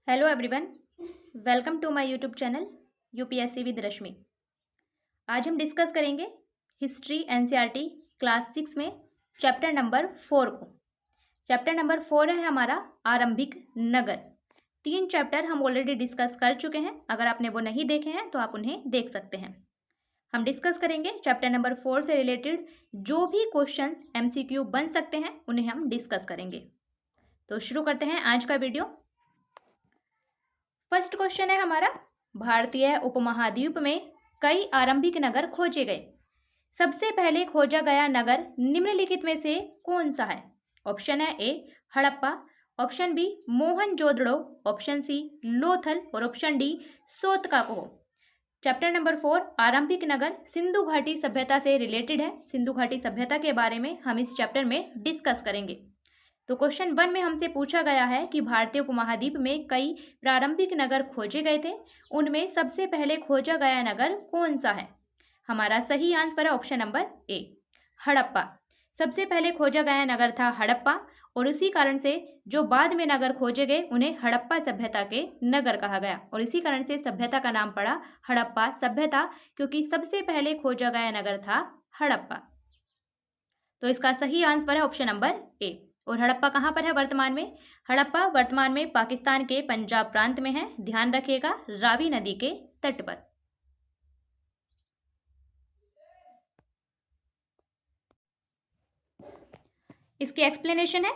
Hello everyone, welcome to my YouTube channel UPSC with Rashmi. आज हम discuss करेंगे history NCERT class 6 में chapter number 4 को। चैप्टर नंबर 4 है हमारा आरंभिक नगर। 3 चैप्टर हम ऑलरेडी डिस्कस कर चुके हैं। अगर आपने वो नहीं देखे हैं तो आप उन्हें देख सकते हैं। हम डिस्कस करेंगे चैप्टर नंबर 4 से रिलेटेड जो भी क्वेश्चन एमसीक्यू बन सकते हैं उन्हें हम डिस्कस करेंगे। तो शुरू करते हैं आज का वीडियो। फर्स्ट क्वेश्चन है हमारा, भारतीय उपमहाद्वीप में कई आरंभिक नगर खोजे गए। सबसे पहले खोजा गया नगर निम्नलिखित में से कौन सा है? ऑप्शन है A Harappa, option B Mohenjodaro, option C Lothal और option D Sotkakoh. Chapter number 4 आरंभिक नगर सिंधु घाटी सभ्यता से रिलेटेड है। सिंधु घाटी सभ्यता के बारे में हम इस चैप्टर में डिस्कस करेंगे। तो क्वेश्चन 1 में हमसे पूछा गया है कि भारतीय उपमहाद्वीप में कई प्रारंभिक नगर खोजे गए थे, उनमें सबसे पहले खोजा गया नगर कौन सा है? हमारा सही आंसर है ऑप्शन नंबर ए हड़प्पा। सबसे पहले खोजा गया नगर था हड़प्पा और उसी कारण से जो बाद में नगर खोजे गए उन्हें हड़प्पा सभ्यता के नगर कहा गया और इसी कारण से सभ्यता का नाम पड़ा हड़प्पा सभ्यता, क्योंकि सबसे पहले खोजा गया नगर था हड़प्पा। तो इसका सही आंसर है ऑप्शन नंबर ए। और हड़प्पा कहाँ पर है वर्तमान में? हड़प्पा वर्तमान में पाकिस्तान के पंजाब प्रांत में है। ध्यान रखिएगा, रावी नदी के तट पर। इसकी एक्सप्लेनेशन है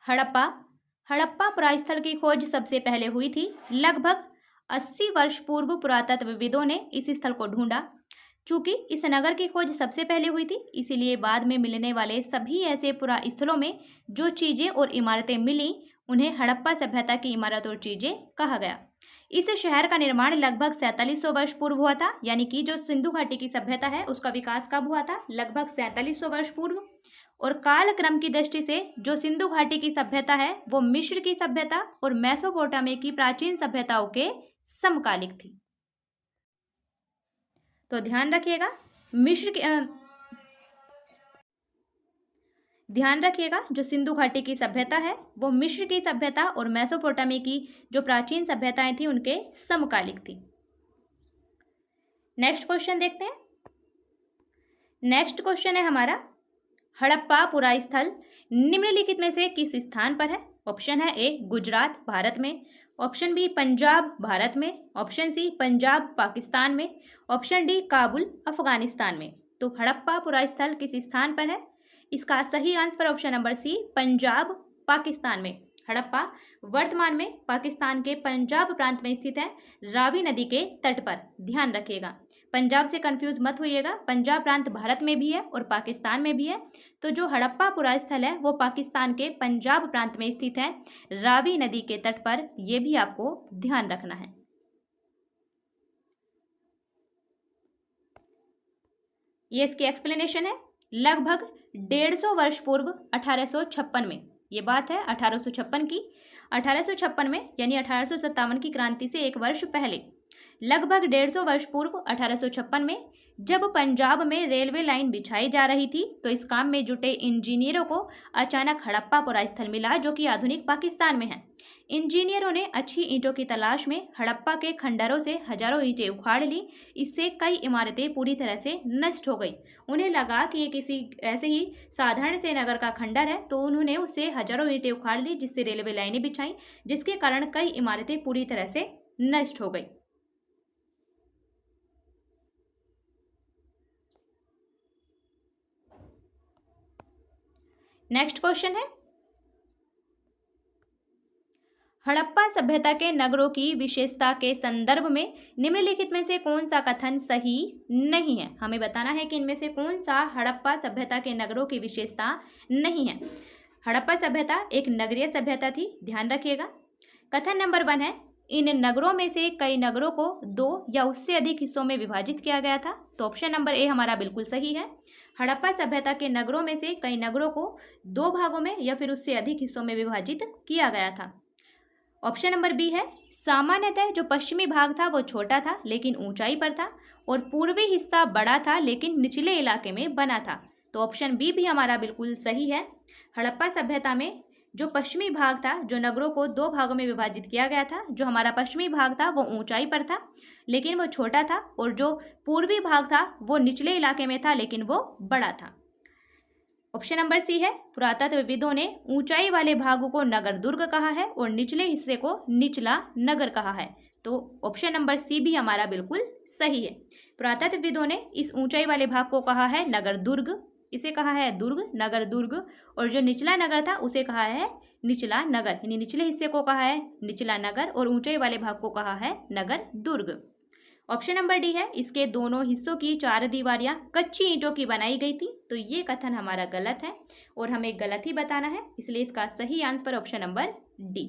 हड़प्पा पुरास्थल की खोज सबसे पहले हुई थी। लगभग 80 वर्ष पूर्व पुरातत्वविदों ने इस स्थल को ढूंढा। चूंकि इस नगर की खोज सबसे पहले हुई थी, इसीलिए बाद में मिलने वाले सभी ऐसे पुरा स्थलों में जो चीजें और इमारतें मिली उन्हें हड़प्पा सभ्यता की इमारत और चीजें कहा गया। इस शहर का निर्माण लगभग 4700 वर्ष पूर्व हुआ था, यानी कि जो सिंधु घाटी की सभ्यता है उसका विकास कब हुआ था? लगभग 4700 वर्ष पूर्व। और कालक्रम की दृष्टि से जो सिंधु घाटी की सभ्यता है वो मिस्र की सभ्यता और मेसोपोटामिया की प्राचीन सभ्यताओं के समकालिक थी। तो ध्यान रखिएगा, जो सिंधु घाटी की सभ्यता है वो मिस्र की सभ्यता और मेसोपोटामिया की जो प्राचीन सभ्यताएं थी उनके समकालिक थी। नेक्स्ट क्वेश्चन देखते हैं। नेक्स्ट क्वेश्चन है हमारा, हड़प्पा पुरास्थल निम्नलिखित में से किस स्थान पर है? ऑप्शन है ए गुजरात भारत में, ऑप्शन बी पंजाब भारत में, ऑप्शन सी पंजाब पाकिस्तान में, ऑप्शन डी काबुल अफगानिस्तान में। तो हड़प्पा पुरास्थल किस स्थान पर है? इसका सही answer option number C Punjab Pakistan में। हड़प्पा वर्तमान में पाकिस्तान के पंजाब प्रांत में स्थित है, रावी नदी के तट पर। ध्यान रखिएगा, पंजाब से कंफ्यूज मत होइएगा, पंजाब प्रांत भारत में भी है और पाकिस्तान में भी है। तो जो हड़प्पा पुरास्थल है वो पाकिस्तान के पंजाब प्रांत में स्थित है, रावी नदी के तट पर। यह भी आपको ध्यान रखना है। ये इसकी एक्सप्लेनेशन है। लगभग 150 वर्ष पूर्व 1856 में, ये बात है 1856 की, 1856 में यानी 1857 की क्रांति से एक वर्ष पहले, लगभग 150 वर्ष पूर्व 1856 में जब पंजाब में रेलवे लाइन बिछाई जा रही थी तो इस काम में जुटे इंजीनियरों को अचानक हड़प्पा पुरास्थल मिला जो कि आधुनिक पाकिस्तान में है। इंजीनियरों ने अच्छी ईंटों की तलाश में हड़प्पा के खंडरों से हजारों ईंटें उखाड़ ली। इससे कई इमारतें पूरी तरह से नष्ट हो गई। उन्हें लगा कि ये किसी ऐसे ही साधारण से नगर का खंडर है, तो उन्होंने उससे हजारों ईंटें उखाड़ ली, जिससे रेलवे लाइनें बिछाई, जिसके कारण कई इमारतें पूरी तरह से नष्ट हो गई। नेक्स्ट क्वेश्चन है, हड़प्पा सभ्यता के नगरों की विशेषता के संदर्भ में निम्नलिखित में से कौन सा कथन सही नहीं है? हमें बताना है कि इनमें से कौन सा हड़प्पा सभ्यता के नगरों की विशेषता नहीं है। हड़प्पा सभ्यता एक नगरीय सभ्यता थी। ध्यान रखिएगा। कथन नंबर 1 है, इन नगरों में से कई नगरों को 2 या उससे अधिक हिस्सों में विभाजित किया गया था। तो ऑप्शन नंबर ए हमारा बिल्कुल सही है। हड़प्पा सभ्यता के नगरों में से कई नगरों को 2 भागों में या फिर उससे अधिक हिस्सों में विभाजित किया गया था। ऑप्शन नंबर बी है, सामान्यतः जो पश्चिमी भाग था वो छोटा था लेकिन ऊंचाई पर था और पूर्वी हिस्सा बड़ा था लेकिन निचले इलाके में बना था। तो ऑप्शन बी भी हमारा बिल्कुल सही है। हड़प्पा सभ्यता में जो पश्चिमी भाग था, जो नगरों को दो भागों में विभाजित किया गया था, जो हमारा पश्चिमी भाग था वो ऊंचाई पर था लेकिन वो छोटा था, और जो पूर्वी भाग था वो निचले इलाके में था लेकिन वो बड़ा था। ऑप्शन नंबर सी है, पुरातत्वविदों ने ऊंचाई वाले भाग को नगर दुर्ग कहा है और निचले हिस्से को निचला नगर कहा है। तो ऑप्शन नंबर सी भी हमारा बिल्कुल सही है। पुरातत्वविदों ने इस ऊंचाई वाले भाग को कहा है नगर दुर्ग, इसे कहा है दुर्ग, नगर दुर्ग, और जो निचला नगर था उसे कहा है निचला नगर, यानी निचले हिस्से को कहा है निचला नगर और ऊंचाई वाले भाग को कहा है Nagar Durg. Option number D है, इसके दोनों हिस्सों की चार दीवारियां कच्ची ईंटों की बनाई गई थी। तो ये कथन हमारा गलत है और हमें गलत ही बताना है, इसलिए इसका सही आंसर ऑप्शन नंबर डी।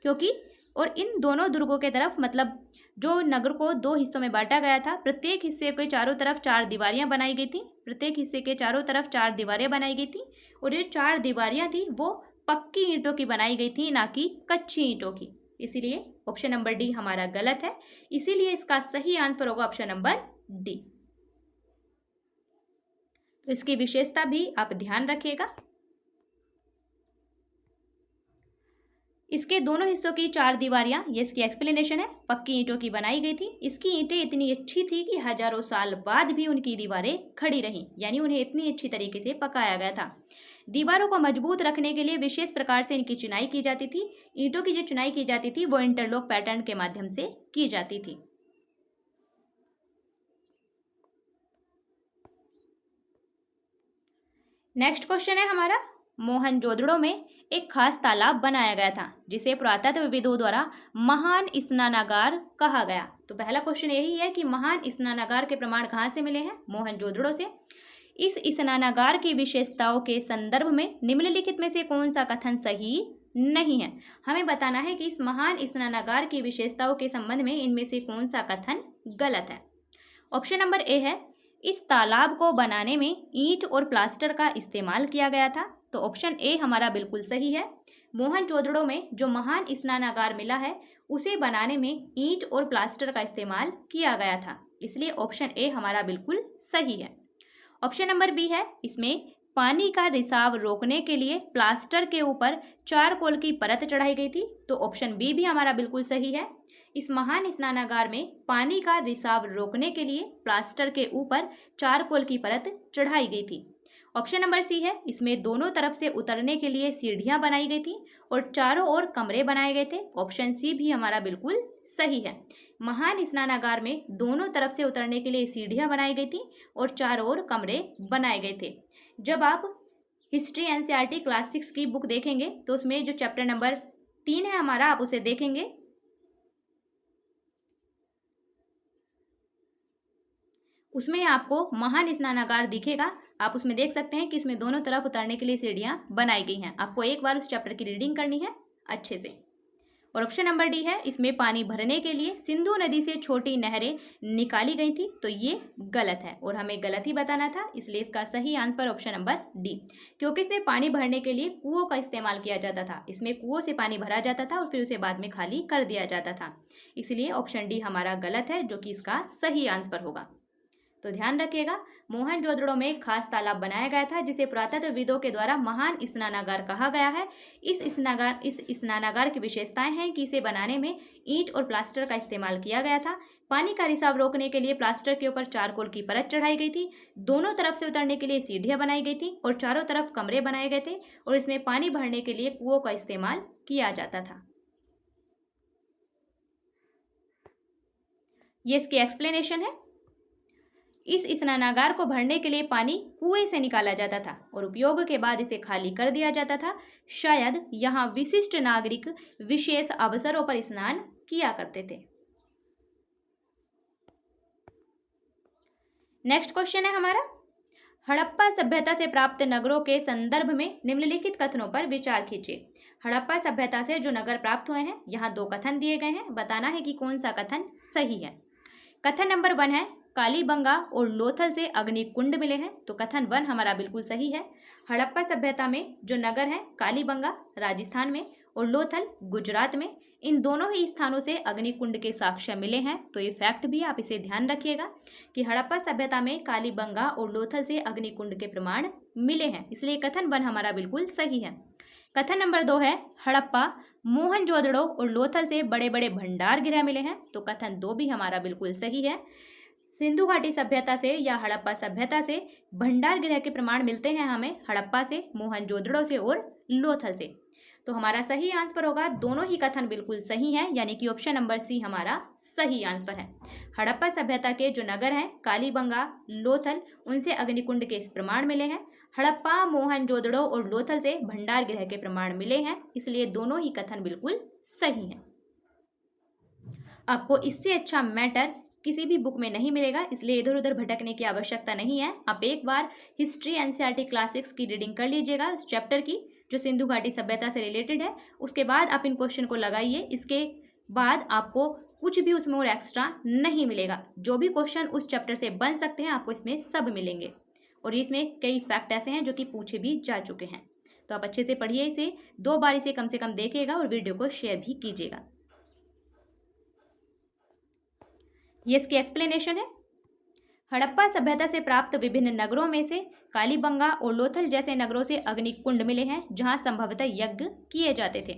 क्योंकि और इन दोनों दुर्गों के तरफ, मतलब जो नगर को दो हिस्सों में बांटा गया था, प्रत्येक हिस्से के चारों तरफ चार दीवारियां बनाई गई थी, प्रत्येक हिस्से के चारों तरफ चार दीवारें बनाई गई थी, और ये चार दीवारियां थी वो पक्की ईंटों की बनाई गई थी, ना कि कच्ची ईंटों की। इसीलिए ऑप्शन नंबर डी हमारा गलत है, इसीलिए इसका सही आंसर होगा ऑप्शन नंबर डी। तो इसकी विशेषता भी आप ध्यान रखिएगा। इसके दोनों हिस्सों की चार दीवारियां, ये इसकी एक्सप्लेनेशन है, पक्की ईंटों की बनाई गई थी। इसकी ईंटें इतनी अच्छी थी कि हजारों साल बाद भी उनकी दीवारें खड़ी रहीं, यानी उन्हें इतनी अच्छी तरीके से पकाया गया था। दीवारों को मजबूत रखने के लिए विशेष प्रकार से इनकी चुनाई की जाती थी। ईंटों की जो चुनाई की जाती थी वो इंटरलॉक पैटर्न के माध्यम से की जाती थी। नेक्स्ट क्वेश्चन है हमारा, मोहनजोदड़ो में एक खास तालाब बनाया गया था जिसे पुरातत्वविदों द्वारा महान स्नानागार कहा गया। तो पहला क्वेश्चन यही है कि महान स्नानागार के प्रमाण कहाँ से मिले हैं? मोहनजोदड़ो से। इस स्नानागार की विशेषताओं के संदर्भ में निम्नलिखित में से कौन सा कथन सही नहीं है? हमें बताना है कि इस महान स्नानागार की विशेषताओं के संबंध में इनमें से कौन सा कथन गलत है। ऑप्शन नंबर ए है, इस तालाब को बनाने में ईंट और प्लास्टर का इस्तेमाल किया गया था। तो ऑप्शन ए हमारा बिल्कुल सही है। मोहनजोदड़ो में जो महान स्नानागार मिला है उसे बनाने में ईंट और प्लास्टर का इस्तेमाल किया गया था, इसलिए ऑप्शन ए हमारा बिल्कुल सही है। ऑप्शन नंबर बी है, इसमें पानी का रिसाव रोकने के लिए प्लास्टर के ऊपर चारकोल की परत चढ़ाई गई थी। तो ऑप्शन बी भी हमारा बिल्कुल सही है। इस महान स्नानागार में पानी का रिसाव रोकने के लिए प्लास्टर के ऊपर चारकोल की परत चढ़ाई गई थी। ऑप्शन नंबर सी है, इसमें दोनों तरफ से उतरने के लिए सीढ़ियां बनाई गई थी और चारों ओर कमरे बनाए गए थे। ऑप्शन सी भी हमारा बिल्कुल सही है। महान स्नानागार में दोनों तरफ से उतरने के लिए सीढ़ियां बनाई गई थी और चारों ओर कमरे बनाए गए थे। जब आप हिस्ट्री एनसीईआरटी क्लास 6 की बुक देखेंगे तो उसमें जो चैप्टर नंबर 3 है हमारा, आप उसे देखेंगे, उसमें आपको महान स्नानागार दिखेगा। आप उसमें देख सकते हैं कि इसमें दोनों तरफ उतरने के लिए सीढ़ियां बनाई गई हैं। आपको एक बार उस चैप्टर की रीडिंग करनी है अच्छे से। और ऑप्शन नंबर डी है, इसमें पानी भरने के लिए सिंधु नदी से छोटी नहरें निकाली गई थी। तो ये गलत है और हमें गलत ही बताना था, इसलिए इसका सही आंसर ऑप्शन नंबर डी। क्योंकि इसमें पानी भरने के लिए कुओं का इस्तेमाल किया जाता था, इसमें कुओं से पानी भरा जाता था और फिर उसे बाद में खाली कर दिया जाता था, इसलिए ऑप्शन डी हमारा गलत है, जो कि इसका सही आंसर होगा। तो ध्यान रखिएगा, मोहनजोदड़ो में एक खास तालाब बनाया गया था जिसे पुरातत्वविदों के द्वारा महान स्नानागार कहा गया है। इस स्नानागार की विशेषताएं हैं कि इसे बनाने में ईंट और प्लास्टर का इस्तेमाल किया गया था। पानी का रिसाव रोकने के लिए प्लास्टर के ऊपर चारकोल की परत चढ़ाई गई थी। दोनों तरफ से उतरने के लिए सीढ़ियां बनाई गई थी और चारों तरफ कमरे बनाए गए थे और इसमें पानी भरने के लिए कुओं का इस्तेमाल किया जाता था। ये इसकी एक्सप्लेनेशन है। इस स्नानागार को भरने के लिए पानी कुएं से निकाला जाता था और उपयोग के बाद इसे खाली कर दिया जाता था। शायद यहाँ विशिष्ट नागरिक विशेष अवसरों पर स्नान किया करते थे। नेक्स्ट क्वेश्चन है हमारा, हड़प्पा सभ्यता से प्राप्त नगरों के संदर्भ में निम्नलिखित कथनों पर विचार कीजिए। हड़प्पा सभ्यता से जो नगर प्राप्त हुए हैं, यहाँ दो कथन दिए गए हैं, बताना है कि कौन सा कथन सही है। कथन नंबर 1 है, कालीबंगा और लोथल से अग्निकुंड मिले हैं। तो कथन 1 हमारा बिल्कुल सही है। हड़प्पा सभ्यता में जो नगर है कालीबंगा राजस्थान में और लोथल गुजरात में, इन दोनों ही स्थानों से अग्निकुंड के साक्ष्य मिले हैं। तो ये फैक्ट भी आप इसे ध्यान रखिएगा कि हड़प्पा सभ्यता में कालीबंगा और लोथल से अग्निकुंड के प्रमाण मिले हैं, इसलिए कथन 1 हमारा बिल्कुल सही है। कथन नंबर 2 है हड़प्पा, मोहनजोदड़ो और लोथल से बड़े बड़े भंडार गृह मिले हैं। तो कथन 2 भी हमारा बिल्कुल सही है। सिंधु घाटी सभ्यता से या हड़प्पा सभ्यता से भंडार गृह के प्रमाण मिलते हैं हमें हड़प्पा से, मोहनजोदड़ो से और लोथल से। तो हमारा सही आंसर होगा, दोनों ही कथन बिल्कुल सही हैं, यानी कि ऑप्शन नंबर सी हमारा सही आंसर है। हड़प्पा सभ्यता के जो नगर हैं कालीबंगा, लोथल, उनसे अग्निकुंड के प्रमाण मिले हैं। हड़प्पा, मोहनजोदड़ो और लोथल से भंडार गृह के प्रमाण मिले हैं, इसलिए दोनों ही कथन बिल्कुल सही हैं। आपको इससे अच्छा मैटर किसी भी बुक में नहीं मिलेगा, इसलिए इधर उधर भटकने की आवश्यकता नहीं है। आप एक बार हिस्ट्री एनसीईआरटी क्लास 6 की रीडिंग कर लीजिएगा उस चैप्टर की जो सिंधु घाटी सभ्यता से रिलेटेड है। उसके बाद आप इन क्वेश्चन को लगाइए, इसके बाद आपको कुछ भी उसमें और एक्स्ट्रा नहीं मिलेगा। जो भी क्वेश्चन उस चैप्टर से बन सकते हैं आपको इसमें सब मिलेंगे, और इसमें कई फैक्ट ऐसे हैं जो कि पूछे भी जा चुके हैं। तो आप अच्छे से पढ़िए, इसे 2 बार इसे कम से कम देखिएगा और वीडियो को शेयर भी कीजिएगा। ये इसकी एक्सप्लेनेशन है। हड़प्पा सभ्यता से प्राप्त विभिन्न नगरों में से कालीबंगा और लोथल जैसे नगरों से अग्निकुंड मिले हैं जहां संभवतः यज्ञ किए जाते थे।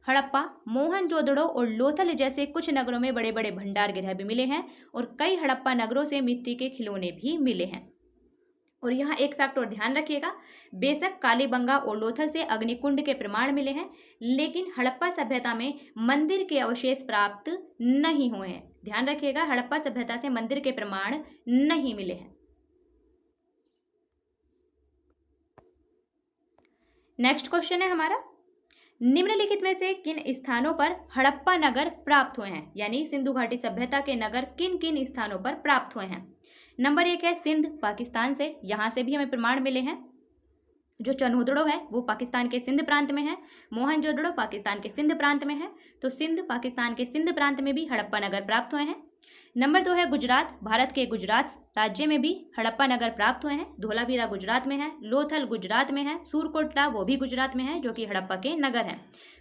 हड़प्पा, मोहनजोदड़ो और लोथल जैसे कुछ नगरों में बड़े बड़े भंडार गृह भी मिले हैं और कई हड़प्पा नगरों से मिट्टी के खिलौने भी मिले हैं। और यहाँ एक फैक्ट और ध्यान रखिएगा, बेशक कालीबंगा और लोथल से अग्निकुंड के प्रमाण मिले हैं, लेकिन हड़प्पा सभ्यता में मंदिर के अवशेष प्राप्त नहीं हुए हैं। ध्यान रखिएगा, हड़प्पा सभ्यता से मंदिर के प्रमाण नहीं मिले हैं। नेक्स्ट क्वेश्चन है हमारा, निम्नलिखित में से किन स्थानों पर हड़प्पा नगर प्राप्त हुए हैं, यानी सिंधु घाटी सभ्यता के नगर किन किन स्थानों पर प्राप्त हुए हैं। नंबर 1 है सिंध, पाकिस्तान से, यहाँ से भी हमें प्रमाण मिले हैं। जो चनोदड़ो है वो पाकिस्तान के सिंध प्रांत में है, मोहनजोदड़ो पाकिस्तान के सिंध प्रांत में है, तो सिंध पाकिस्तान के सिंध प्रांत में भी हड़प्पा नगर प्राप्त हुए हैं। नंबर 2 है गुजरात, भारत के गुजरात राज्य में भी हड़प्पा नगर प्राप्त हुए हैं। धोलावीरा गुजरात में है, लोथल गुजरात में है, सूरकोटला वो भी गुजरात में है जो कि हड़प्पा के नगर हैं।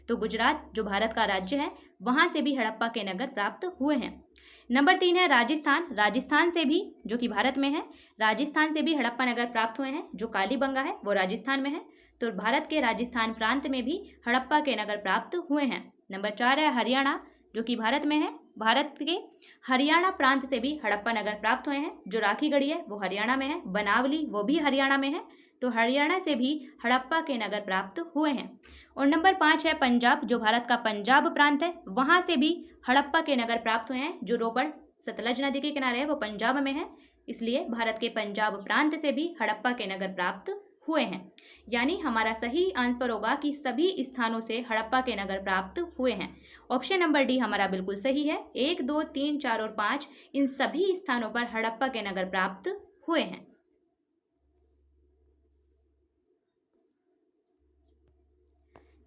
तो गुजरात जो भारत का राज्य है वहाँ से भी हड़प्पा के नगर प्राप्त हुए हैं। नंबर 3 है राजस्थान, राजस्थान से भी जो कि भारत में है, राजस्थान से भी हड़प्पा नगर प्राप्त हुए हैं। जो कालीबंगा है वो राजस्थान में है, तो भारत के राजस्थान प्रांत में भी हड़प्पा के नगर प्राप्त हुए हैं। नंबर 4 है हरियाणा, जो कि भारत में है, भारत के हरियाणा प्रांत से भी हड़प्पा नगर प्राप्त हुए हैं। जो राखीगढ़ी है वो हरियाणा में है, बनावली वो भी हरियाणा में है, तो हरियाणा से भी हड़प्पा के नगर प्राप्त हुए हैं। और नंबर 5 है पंजाब, जो भारत का पंजाब प्रांत है, वहाँ से भी हड़प्पा के नगर प्राप्त हुए हैं। जो रोपड़ सतलज नदी के किनारे है वो पंजाब में है, इसलिए भारत के पंजाब प्रांत से भी हड़प्पा के नगर प्राप्त हुए हैं। यानी हमारा सही आंसर होगा कि सभी स्थानों से हड़प्पा के नगर प्राप्त हुए हैं। ऑप्शन नंबर डी हमारा बिल्कुल सही है। 1, 2, 3, 4 और 5 इन सभी स्थानों पर हड़प्पा के नगर प्राप्त हुए हैं।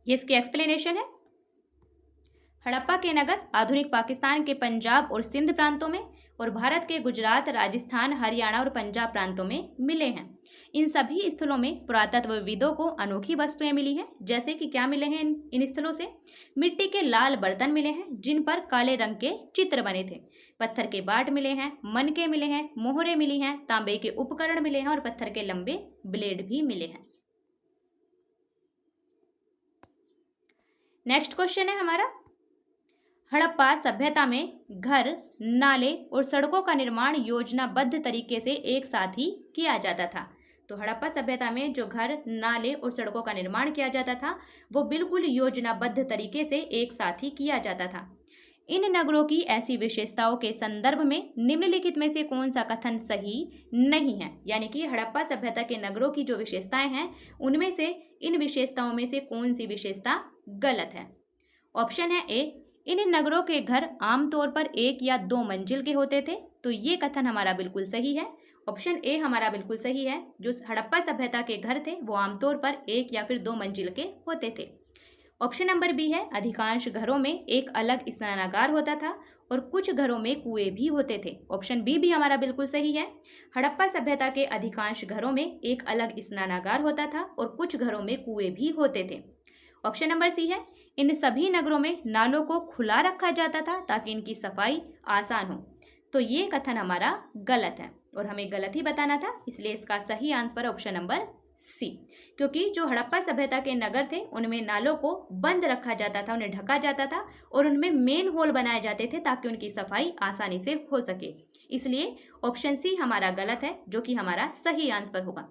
ये इसकी एक्सप्लेनेशन है। हड़प्पा के नगर आधुनिक पाकिस्तान के पंजाब और सिंध प्रांतों में और भारत के गुजरात, राजस्थान, हरियाणा और पंजाब प्रांतों में मिले हैं। इन सभी स्थलों में पुरातत्वविदों को अनोखी वस्तुएं मिली हैं, जैसे कि क्या मिले हैं इन स्थलों से, मिट्टी के लाल बर्तन मिले हैं जिन पर काले रंग के चित्र बने थे, पत्थर के बाट मिले हैं, मनके मिले हैं, मोहरें मिली हैं, तांबे के उपकरण मिले हैं और पत्थर के लंबे ब्लेड भी मिले हैं। नेक्स्ट क्वेश्चन है हमारा, हड़प्पा सभ्यता में घर, नाले और सड़कों का निर्माण योजनाबद्ध तरीके से एक साथ ही किया जाता था। तो हड़प्पा सभ्यता में जो घर, नाले और सड़कों का निर्माण किया जाता था वो बिल्कुल योजनाबद्ध तरीके से एक साथ ही किया जाता था। इन नगरों की ऐसी विशेषताओं के संदर्भ में निम्नलिखित में से कौन सा कथन सही नहीं है, यानी कि हड़प्पा सभ्यता के नगरों की जो विशेषताएं हैं उनमें से इन विशेषताओं में से कौन सी विशेषता गलत है। ऑप्शन है ए, इन नगरों के घर आमतौर पर 1 या 2 मंजिल के होते थे, तो ये कथन हमारा बिल्कुल सही है। ऑप्शन ए हमारा बिल्कुल सही है, जो हड़प्पा सभ्यता के घर थे वो आमतौर पर 1 या फिर 2 मंजिल के होते थे। ऑप्शन नंबर बी है, अधिकांश घरों में एक अलग स्नानागार होता था और कुछ घरों में कुएं भी होते थे। ऑप्शन बी भी हमारा बिल्कुल सही है, हड़प्पा सभ्यता के अधिकांश घरों में एक अलग स्नानागार होता था और कुछ घरों में कुएं भी होते थे। ऑप्शन नंबर सी है, इन सभी नगरों में नालों को खुला रखा जाता था ताकि इनकी सफाई आसान हो। तो ये कथन हमारा गलत है और हमें गलत ही बताना था, इसलिए इसका सही आंसर ऑप्शन नंबर सी, क्योंकि जो हड़प्पा सभ्यता के नगर थे उनमें नालों को बंद रखा जाता था, उन्हें ढका जाता था और उनमें मेन होल बनाए जाते थे ताकि उनकी सफाई आसानी से हो सके। इसलिए ऑप्शन सी हमारा गलत है, जो कि हमारा सही आंसर होगा।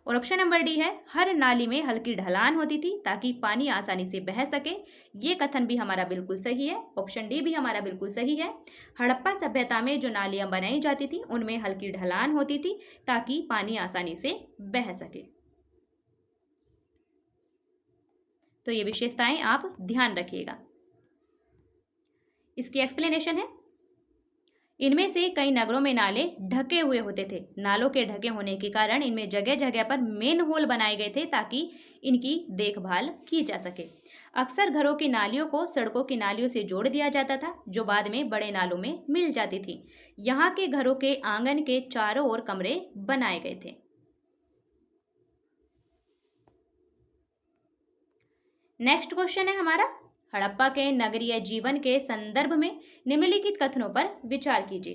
और ऑप्शन नंबर डी है, हर नाली में हल्की ढलान होती थी ताकि पानी आसानी से बह सके। ये कथन भी हमारा बिल्कुल सही है, ऑप्शन डी भी हमारा बिल्कुल सही है। हड़प्पा सभ्यता में जो नालियां बनाई जाती थी उनमें हल्की ढलान होती थी ताकि पानी आसानी से बह सके। तो ये विशेषताएं आप ध्यान रखिएगा। इसकी एक्सप्लेनेशन है, इनमें से कई नगरों में नाले ढके हुए होते थे। नालों के ढके होने के कारण इनमें जगह जगह पर मेन होल बनाए गए थे ताकि इनकी देखभाल की जा सके। अक्सर घरों की नालियों को सड़कों की नालियों से जोड़ दिया जाता था, जो बाद में बड़े नालों में मिल जाती थी। यहाँ के घरों के आंगन के चारों ओर कमरे बनाए गए थे। नेक्स्ट क्वेश्चन है हमारा, हड़प्पा के नगरीय जीवन के संदर्भ में निम्नलिखित कथनों पर विचार कीजिए।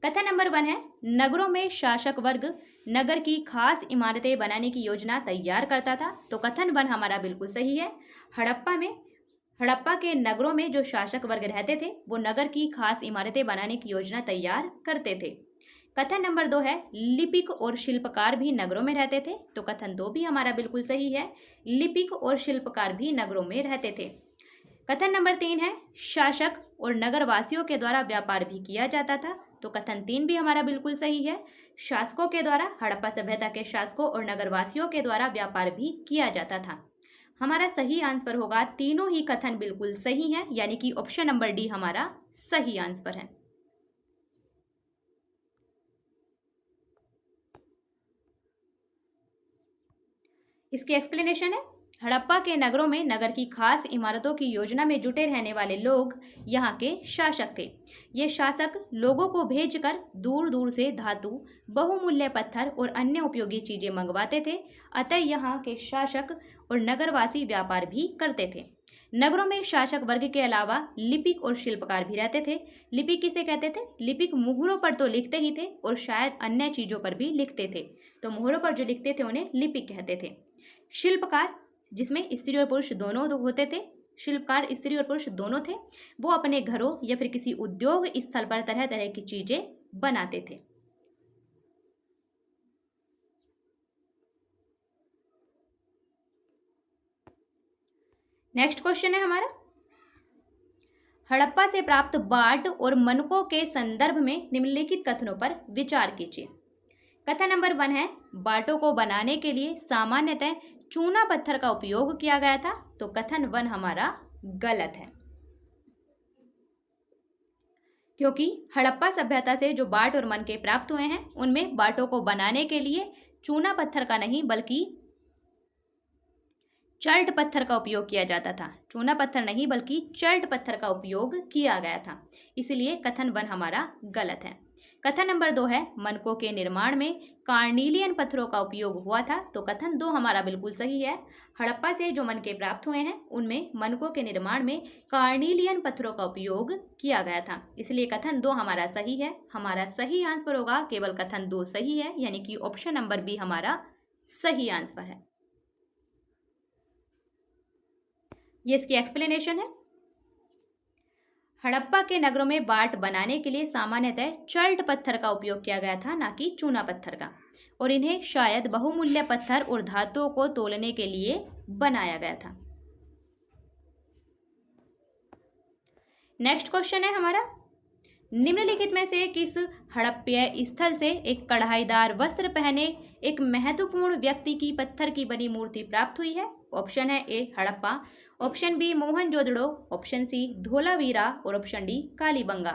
कथन नंबर 1 है, नगरों में शासक वर्ग नगर की खास इमारतें बनाने की योजना तैयार करता था। तो कथन 1 हमारा बिल्कुल सही है। हड़प्पा के नगरों में जो शासक वर्ग रहते थे वो नगर की खास इमारतें बनाने की योजना तैयार करते थे। कथन नंबर 2 है, लिपिक और शिल्पकार भी नगरों में रहते थे। तो कथन 2 भी हमारा बिल्कुल सही है, लिपिक और शिल्पकार भी नगरों में रहते थे। कथन नंबर 3 है, शासक और नगरवासियों के द्वारा व्यापार भी किया जाता था। तो कथन 3 भी हमारा बिल्कुल सही है, शासकों के द्वारा, हड़प्पा सभ्यता के शासकों और नगरवासियों के द्वारा व्यापार भी किया जाता था। हमारा सही आंसर होगा, तीनों ही कथन बिल्कुल सही हैं, यानी कि ऑप्शन नंबर डी हमारा सही आंसर है। इसकी एक्सप्लेनेशन है, हड़प्पा के नगरों में नगर की खास इमारतों की योजना में जुटे रहने वाले लोग यहाँ के शासक थे। ये शासक लोगों को भेजकर दूर दूर से धातु, बहुमूल्य पत्थर और अन्य उपयोगी चीजें मंगवाते थे। अतः यहाँ के शासक और नगरवासी व्यापार भी करते थे। नगरों में शासक वर्ग के अलावा लिपिक और शिल्पकार भी रहते थे। लिपिक किसे कहते थे? लिपिक मुहरों पर तो लिखते ही थे और शायद अन्य चीजों पर भी लिखते थे। तो मुहरों पर जो लिखते थे उन्हें लिपिक कहते थे। शिल्पकार, जिसमें स्त्री और पुरुष दोनों होते थे, शिल्पकार स्त्री और पुरुष दोनों थे, वो अपने घरों या फिर किसी उद्योग स्थल पर तरह तरह की चीजें बनाते थे। नेक्स्ट क्वेश्चन है हमारा, हड़प्पा से प्राप्त बाट और मनकों के संदर्भ में निम्नलिखित कथनों पर विचार कीजिए। कथन नंबर 1 है, बाटों को बनाने के लिए सामान्यतः चूना पत्थर का उपयोग किया गया था। तो कथन 1 हमारा गलत है, क्योंकि हड़प्पा सभ्यता से जो बाट और मनके प्राप्त हुए हैं उनमें बाटों को बनाने के लिए चूना पत्थर का नहीं बल्कि चर्ट पत्थर का उपयोग किया जाता था। चूना पत्थर नहीं बल्कि चर्ट पत्थर का उपयोग किया गया था। इसलिए कथन 1 हमारा गलत है। कथन नंबर 2 है, मनकों के निर्माण में कार्नीलियन पत्थरों का उपयोग हुआ था। तो कथन 2 हमारा बिल्कुल सही है। हड़प्पा से जो मनके प्राप्त हुए हैं उनमें मनकों के निर्माण में कार्नीलियन पत्थरों का उपयोग किया गया था। इसलिए कथन 2 हमारा सही है। हमारा सही आंसर होगा केवल कथन 2 सही है, यानी कि ऑप्शन नंबर बी हमारा सही आंसर है। ये इसकी एक्सप्लेनेशन है, हड़प्पा के नगरों में बाट बनाने के लिए सामान्यतः चर्ट पत्थर का उपयोग किया गया था, ना कि चूना पत्थर का, और इन्हें शायद बहुमूल्य पत्थर और धातुओं को तोलने के लिए बनाया गया था। नेक्स्ट क्वेश्चन है हमारा, निम्नलिखित में से किस हड़प्पीय स्थल से एक कढ़ाईदार वस्त्र पहने एक महत्वपूर्ण व्यक्ति की पत्थर की बनी मूर्ति प्राप्त हुई है? ऑप्शन है A Harappa, option B Mohenjodaro, option C Dholavira और ऑप्शन डी कालीबंगा।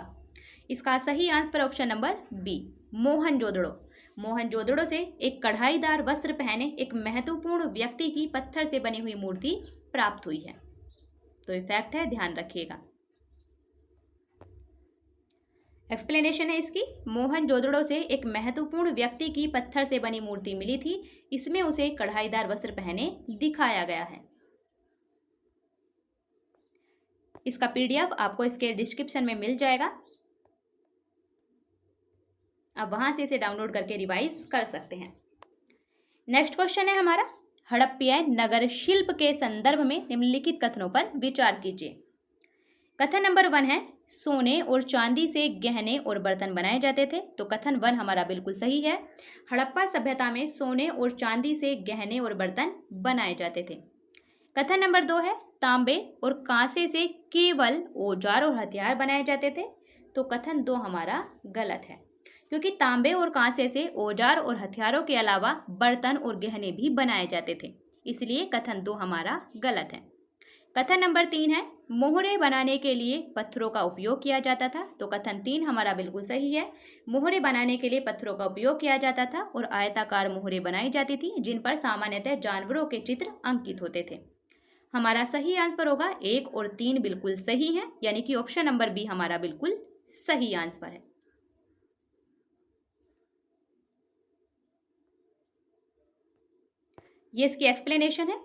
इसका सही answer option number B Mohenjodaro. Mohenjodaro से एक कढ़ाईदार वस्त्र पहने एक महत्वपूर्ण व्यक्ति की पत्थर से बनी हुई मूर्ति प्राप्त हुई है। तो ये फैक्ट है, ध्यान रखिएगा। एक्सप्लेनेशन है इसकी, मोहनजोदड़ो से एक महत्वपूर्ण व्यक्ति की पत्थर से बनी मूर्ति मिली थी। इसमें उसे कढ़ाईदार वस्त्र पहने दिखाया गया है। इसका पीडीएफ आपको इसके डिस्क्रिप्शन में मिल जाएगा, आप वहां से इसे डाउनलोड करके रिवाइज कर सकते हैं। नेक्स्ट क्वेश्चन है हमारा, हड़प्पीय नगर शिल्प के संदर्भ में निम्नलिखित कथनों पर विचार कीजिए। कथन नंबर 1 है, सोने और चांदी से गहने और बर्तन बनाए जाते थे। तो कथन 1 हमारा बिल्कुल सही है। हड़प्पा सभ्यता में सोने और चांदी से गहने और बर्तन बनाए जाते थे। कथन नंबर 2 है, तांबे और कांसे से केवल औजार और हथियार बनाए जाते थे। तो कथन 2 हमारा गलत है, क्योंकि तांबे और कांसे से औजार और हथियारों के अलावा बर्तन और गहने भी बनाए जाते थे, इसलिए कथन 2 हमारा गलत है। कथन नंबर 3 है, मोहरे बनाने के लिए पत्थरों का उपयोग किया जाता था। तो कथन 3 हमारा बिल्कुल सही है। मोहरे बनाने के लिए पत्थरों का उपयोग किया जाता था और आयताकार मोहरे बनाई जाती थी, जिन पर सामान्यतः जानवरों के चित्र अंकित होते थे। हमारा सही आंसर होगा 1 और 3 बिल्कुल सही है, यानी कि ऑप्शन नंबर बी हमारा बिल्कुल सही आंसर है। ये इसकी एक्सप्लेनेशन है।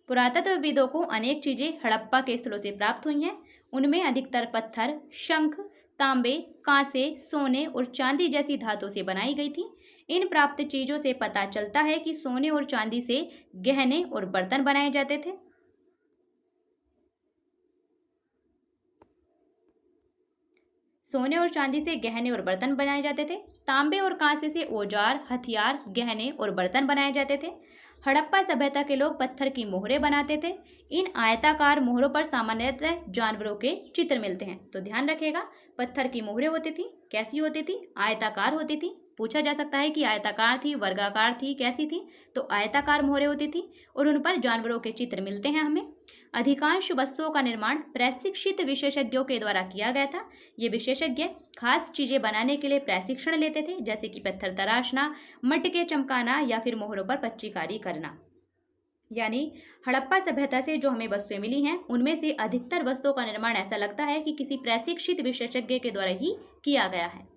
पुरातत्वविदों को अनेक चीजें हड़प्पा के स्थलों से प्राप्त हुई हैं। उनमें अधिकतर पत्थर, शंख, तांबे, कांसे, सोने और चांदी जैसी धातु से बनाई गई थी। इन प्राप्त चीजों से पता चलता है कि सोने और चांदी से गहने और बर्तन बनाए जाते थे। सोने और चांदी से गहने और बर्तन बनाए जाते थे। तांबे और कांसे से औजार, हथियार, गहने और बर्तन बनाए जाते थे। हड़प्पा सभ्यता के लोग पत्थर की मोहरे बनाते थे। इन आयताकार मोहरों पर सामान्यतः जानवरों के चित्र मिलते हैं। तो ध्यान रखिएगा, पत्थर की मोहरे होती थी, कैसी होती थी? आयताकार होती थी। पूछा जा सकता है कि आयताकार थी, वर्गाकार थी, कैसी थी? तो आयताकार मोहरे होती थी और उन पर जानवरों के चित्र मिलते हैं हमें। अधिकांश वस्तुओं का निर्माण प्रशिक्षित विशेषज्ञों के द्वारा किया गया था। ये विशेषज्ञ खास चीजें बनाने के लिए प्रशिक्षण लेते थे, जैसे कि पत्थर तराशना, मटके चमकाना या फिर मोहरों पर पच्चीकारी करना। यानी हड़प्पा सभ्यता से जो हमें वस्तुएं मिली हैं, उनमें से अधिकतर वस्तुओं का निर्माण ऐसा लगता है कि किसी प्रशिक्षित विशेषज्ञ के द्वारा ही किया गया है।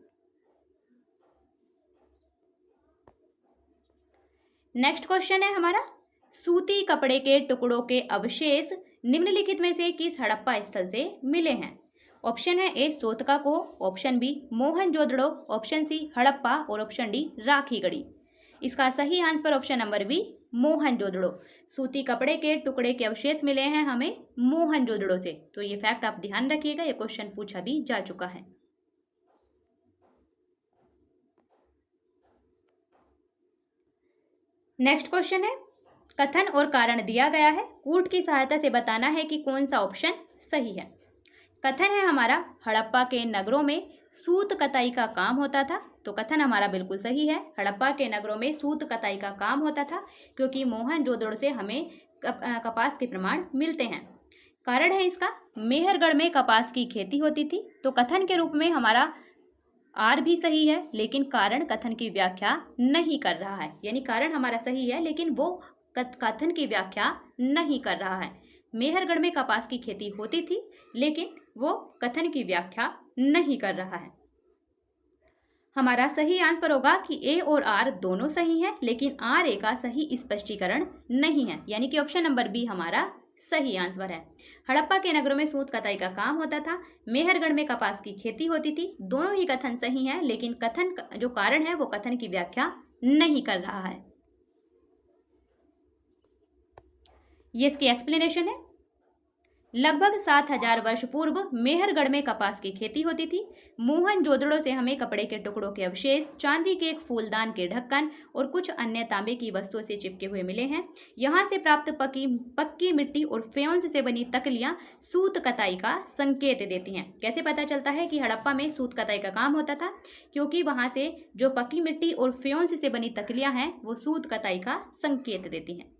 नेक्स्ट क्वेश्चन है हमारा, सूती कपड़े के टुकड़ों के अवशेष निम्नलिखित में से किस हड़प्पा स्थल से मिले हैं? ऑप्शन है A Sotkakoh, option B Mohenjodaro, option C Harappa और ऑप्शन डी राखीगढ़ी। इसका सही answer option number B Mohenjodaro. सूती कपड़े के टुकड़े के अवशेष मिले हैं हमें मोहनजोदड़ो से। तो ये फैक्ट आप ध्यान रखिएगा, ये क्वेश्चन पूछा भी जा चुका है। नेक्स्ट क्वेश्चन है, कथन और कारण दिया गया है, कूट की सहायता से बताना है कि कौन सा ऑप्शन सही है। कथन है हमारा, हड़प्पा के नगरों में सूत कताई का काम होता था। तो कथन हमारा बिल्कुल सही है। हड़प्पा के नगरों में सूत कताई का काम होता था, क्योंकि मोहनजोदड़ो से हमें कपास के प्रमाण मिलते हैं। कारण है इसका, मेहरगढ़ में कपास की खेती होती थी। तो कथन के रूप में हमारा आर भी सही है, लेकिन कारण कथन की व्याख्या नहीं कर रहा है। यानी कारण हमारा सही है, लेकिन वो कथन की व्याख्या नहीं कर रहा है। मेहरगढ़ में कपास की खेती होती थी, लेकिन वो कथन की व्याख्या नहीं कर रहा है। हमारा सही आंसर होगा कि ए और आर दोनों सही हैं, लेकिन आर ए का सही स्पष्टीकरण नहीं है, यानी कि ऑप्शन नंबर बी हमारा सही आंसर है। हड़प्पा के नगरों में सूत कताई का काम होता था, मेहरगढ़ में कपास की खेती होती थी। दोनों ही कथन सही हैं, लेकिन कथन जो कारण है वो कथन की व्याख्या नहीं कर रहा है। ये इसकी एक्सप्लेनेशन है। लगभग 7000 वर्ष पूर्व मेहरगढ़ में कपास की खेती होती थी। मोहनजोदड़ो से हमें कपड़े के टुकड़ों के अवशेष, चांदी के एक फूलदान के ढक्कन और कुछ अन्य तांबे की वस्तुओं से चिपके हुए मिले हैं। यहाँ से प्राप्त पक्की मिट्टी और फ्योंस से बनी तकलियां सूत कताई का संकेत देती हैं। कैसे पता चलता है कि हड़प्पा में सूत कताई का काम होता था? क्योंकि वहाँ से जो पक्की मिट्टी और फ्योंस से बनी तकलियां हैं, वो सूत कताई का संकेत देती हैं।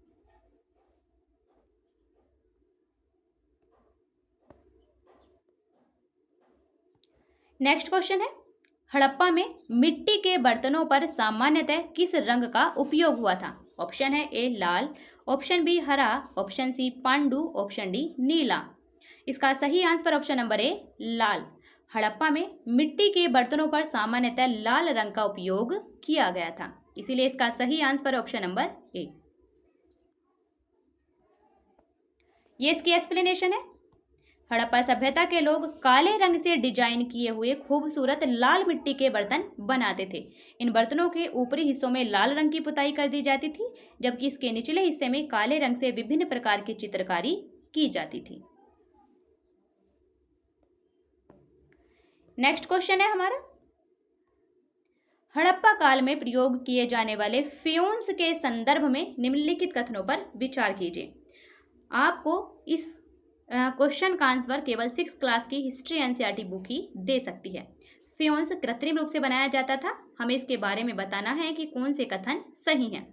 नेक्स्ट क्वेश्चन है, हड़प्पा में मिट्टी के बर्तनों पर सामान्यतः किस रंग का उपयोग हुआ था? ऑप्शन है ए लाल, ऑप्शन बी हरा, ऑप्शन सी पांडु, ऑप्शन डी नीला। इसका सही आंसर ऑप्शन नंबर ए लाल। हड़प्पा में मिट्टी के बर्तनों पर सामान्यतः लाल रंग का उपयोग किया गया था, इसीलिए इसका सही आंसर ऑप्शन नंबर ए। ये इसकी एक्सप्लेनेशन है। हड़प्पा सभ्यता के लोग काले रंग से डिजाइन किए हुए खूबसूरत लाल मिट्टी के बर्तन बनाते थे। इन बर्तनों के ऊपरी हिस्सों में लाल रंग की पुताई कर दी जाती थी, जबकि इसके निचले हिस्से में काले रंग से विभिन्न प्रकार की चित्रकारी की जाती थी। नेक्स्ट क्वेश्चन है हमारा, हड़प्पा काल में प्रयोग किए जाने वाले फ्यून्स के संदर्भ में निम्नलिखित कथनों पर विचार कीजिए। आपको इस क्वेश्चन का आंसर केवल 6 क्लास की हिस्ट्री एनसीईआरटी बुक ही दे सकती है। फ्यून्स कृत्रिम रूप से बनाया जाता था। हमें इसके बारे में बताना है कि कौन से कथन सही हैं।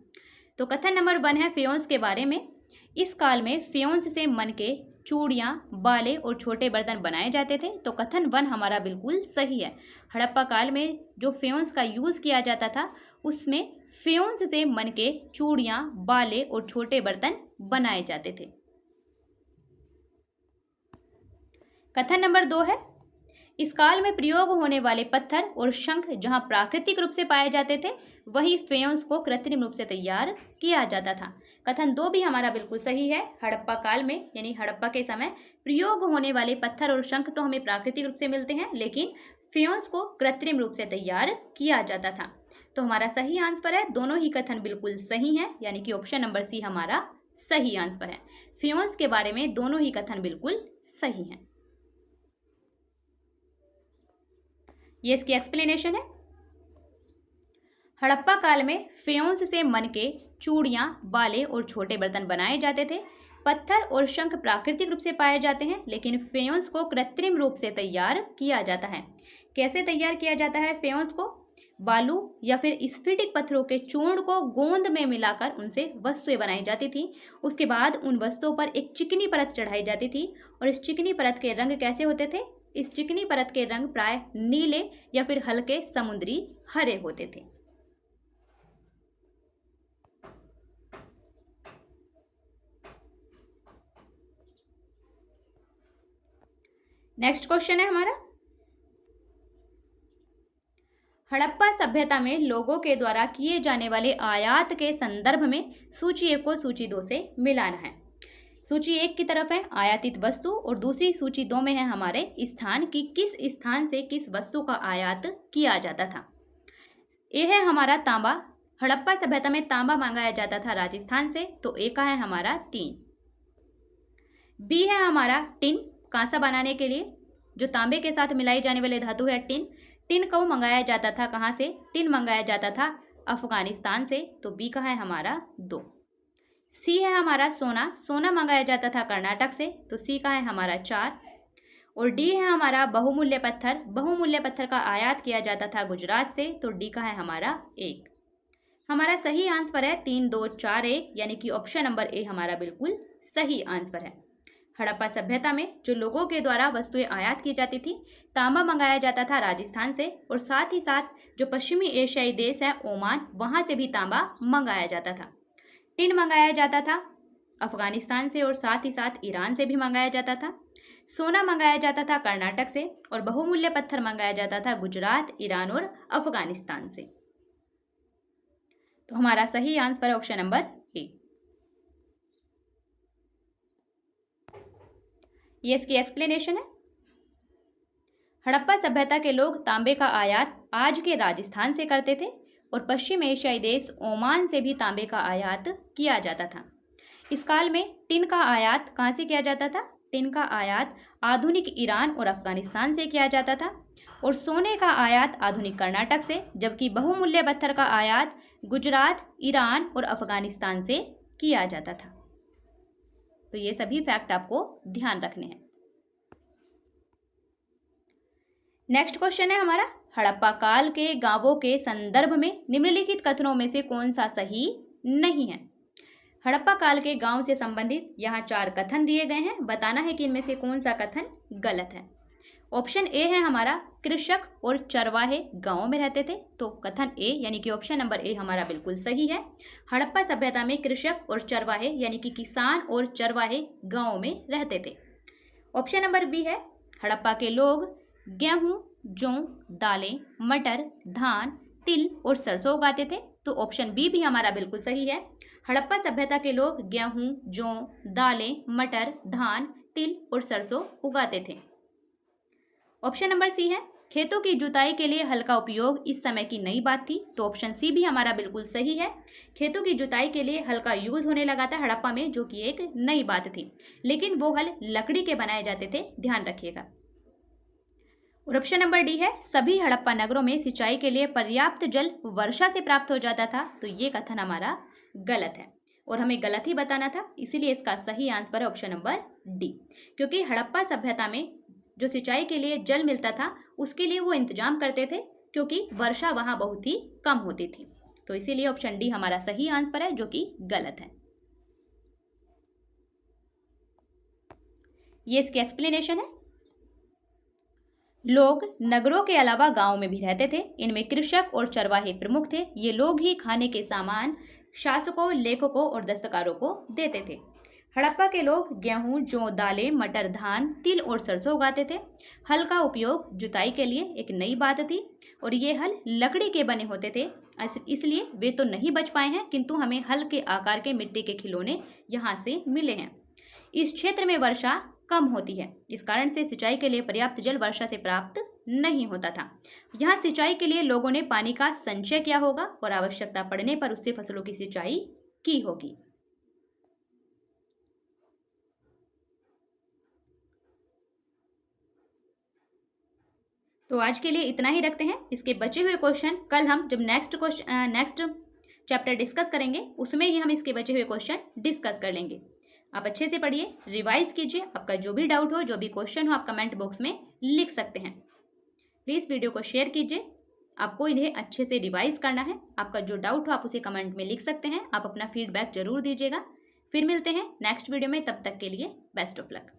तो कथन नंबर 1 है फ्यून्स के बारे में, इस काल में फ्यून्स से मन के चूड़ियाँ, बाले और छोटे बर्तन बनाए जाते थे। तो कथन 1 हमारा बिल्कुल सही है। हड़प्पा काल में जो फ्यून्स का यूज़ किया जाता था उसमें फ्यून्स से मन के चूड़ियाँ, बाले और छोटे बर्तन बनाए जाते थे। कथन नंबर 2 है, इस काल में प्रयोग होने वाले पत्थर और शंख जहां प्राकृतिक रूप से पाए जाते थे, वही फ्यून्स को कृत्रिम रूप से तैयार किया जाता था। कथन 2 भी हमारा बिल्कुल सही है। हड़प्पा काल में यानी हड़प्पा के समय प्रयोग होने वाले पत्थर और शंख तो हमें प्राकृतिक रूप से मिलते हैं, लेकिन फ्यून्स को कृत्रिम रूप से तैयार किया जाता था। तो हमारा सही आंसर है, दोनों ही कथन बिल्कुल सही है, यानी कि ऑप्शन नंबर सी हमारा सही आंसर है। फ्यून्स के बारे में दोनों ही कथन बिल्कुल सही हैं। ये इसकी एक्सप्लेनेशन है। हड़प्पा काल में फ्यून्स से मन के चूड़ियाँ, बाले और छोटे बर्तन बनाए जाते थे। पत्थर और शंख प्राकृतिक रूप से पाए जाते हैं, लेकिन फ्यून्स को कृत्रिम रूप से तैयार किया जाता है। कैसे तैयार किया जाता है फ्यून्स को? बालू या फिर स्फटिक पत्थरों के चूर्ण को गोंद में मिलाकर उनसे वस्तुएं बनाई जाती थी। उसके बाद उन वस्तुओं पर एक चिकनी परत चढ़ाई जाती थी और इस चिकनी परत के रंग कैसे होते थे? इस चिकनी परत के रंग प्राय नीले या फिर हल्के समुद्री हरे होते थे। नेक्स्ट क्वेश्चन है हमारा, हड़प्पा सभ्यता में लोगों के द्वारा किए जाने वाले आयात के संदर्भ में सूची 1 को सूची 2 से मिलाना है। सूची 1 की तरफ है आयातित वस्तु और दूसरी सूची 2 में है हमारे स्थान की किस स्थान से किस वस्तु का आयात किया जाता था। ए है हमारा तांबा, हड़प्पा सभ्यता में तांबा मंगाया जाता था राजस्थान से, तो ए का है हमारा 3। बी है हमारा टिन, कांसा बनाने के लिए जो तांबे के साथ मिलाई जाने वाली धातु है टिन। टिन को मंगाया जाता था कहाँ से? टिन मंगाया जाता था अफगानिस्तान से, तो बी का है हमारा 2। सी है हमारा सोना, सोना मंगाया जाता था कर्नाटक से, तो सी का है हमारा 4। और डी है हमारा बहुमूल्य पत्थर, बहुमूल्य पत्थर का आयात किया जाता था गुजरात से, तो डी का है हमारा 1। हमारा सही आंसर है 3, 2, 4, 1, यानी कि ऑप्शन नंबर ए हमारा बिल्कुल सही आंसर है। हड़प्पा सभ्यता में जो लोगों के द्वारा वस्तुएं आयात की जाती थी, तांबा मंगाया जाता था राजस्थान से और साथ ही साथ जो पश्चिमी एशियाई देश है ओमान, वहां से भी तांबा मंगाया जाता था। टिन मंगाया जाता था अफगानिस्तान से और साथ ही साथ ईरान से भी मंगाया जाता था। सोना मंगाया जाता था कर्नाटक से और बहुमूल्य पत्थर मंगाया जाता था गुजरात, ईरान और अफगानिस्तान से। तो हमारा सही आंसर ऑप्शन नंबर ए। ये इसकी एक्सप्लेनेशन है। हड़प्पा सभ्यता के लोग तांबे का आयात आज के राजस्थान से करते थे और पश्चिम एशियाई देश ओमान से भी तांबे का आयात किया जाता था। इस काल में टिन का आयात कहाँ से किया जाता था? टिन का आयात आधुनिक ईरान और अफगानिस्तान से किया जाता था और सोने का आयात आधुनिक कर्नाटक से, जबकि बहुमूल्य पत्थर का आयात गुजरात, ईरान और अफगानिस्तान से किया जाता था। तो ये सभी फैक्ट आपको ध्यान रखने हैं। नेक्स्ट क्वेश्चन है हमारा, हड़प्पा काल के गांवों के संदर्भ में निम्नलिखित कथनों में से कौन सा सही नहीं है। हड़प्पा काल के गांव से संबंधित यहाँ 4 कथन दिए गए हैं, बताना है कि इनमें से कौन सा कथन गलत है। ऑप्शन ए है हमारा कृषक और चरवाहे गांवों में रहते थे, तो कथन ए यानी कि ऑप्शन नंबर ए हमारा बिल्कुल सही है। हड़प्पा सभ्यता में कृषक और चरवाहे यानी कि किसान और चरवाहे गांवों में रहते थे। ऑप्शन नंबर बी है हड़प्पा के लोग गेहूं, जौ, दालें, मटर, धान, तिल और सरसों उगाते थे, तो ऑप्शन बी भी हमारा बिल्कुल सही है। हड़प्पा सभ्यता के लोग गेहूं, जौ, दालें, मटर, धान, तिल और सरसों उगाते थे। ऑप्शन नंबर सी है खेतों की जुताई के लिए हल का उपयोग इस समय की नई बात थी। तो ऑप्शन सी भी हमारा बिल्कुल सही है। खेतों की जुताई के लिए हल का यूज होने लगा था हड़प्पा में, जो कि एक नई बात थी, लेकिन वो हल लकड़ी के बनाए जाते थे, ध्यान रखिएगा। और ऑप्शन नंबर डी है सभी हड़प्पा नगरों में सिंचाई के लिए पर्याप्त जल वर्षा से प्राप्त हो जाता था। तो ये कथन हमारा गलत है और हमें गलत ही बताना था, इसीलिए इसका सही आंसर है ऑप्शन नंबर डी। क्योंकि हड़प्पा सभ्यता में जो सिंचाई के लिए जल मिलता था उसके लिए वो इंतजाम करते थे, क्योंकि वर्षा वहां बहुत ही कम होती थी। तो इसीलिए ऑप्शन डी हमारा सही आंसर है, जो कि गलत है। ये इसकी एक्सप्लेनेशन है। लोग नगरों के अलावा गांव में भी रहते थे। इनमें कृषक और चरवाहे प्रमुख थे। ये लोग ही खाने के सामान शासकों, लेखकों और दस्तकारों को देते थे। हड़प्पा के लोग गेहूं, जौ, दालें, मटर, धान, तिल और सरसों उगाते थे। हल का उपयोग जुताई के लिए एक नई बात थी और ये हल लकड़ी के बने होते थे, इसलिए वे तो नहीं बच पाए हैं, किंतु हमें हल के आकार के मिट्टी के खिलौने यहाँ से मिले हैं। इस क्षेत्र में वर्षा कम होती है, इस कारण से सिंचाई के लिए पर्याप्त जल वर्षा से प्राप्त नहीं होता था। यहाँ सिंचाई के लिए लोगों ने पानी का संचय किया होगा और आवश्यकता पड़ने पर उससे फसलों की सिंचाई की होगी। तो आज के लिए इतना ही रखते हैं। इसके बचे हुए क्वेश्चन कल हम जब नेक्स्ट चैप्टर डिस्कस करेंगे उसमें ही हम इसके बचे हुए क्वेश्चन डिस्कस कर लेंगे। आप अच्छे से पढ़िए, रिवाइज कीजिए। आपका जो भी डाउट हो, जो भी क्वेश्चन हो, आप कमेंट बॉक्स में लिख सकते हैं। प्लीज़ वीडियो को शेयर कीजिए। आपको इन्हें अच्छे से रिवाइज करना है। आपका जो डाउट हो आप उसे कमेंट में लिख सकते हैं। आप अपना फीडबैक जरूर दीजिएगा। फिर मिलते हैं नेक्स्ट वीडियो में, तब तक के लिए बेस्ट ऑफ लक।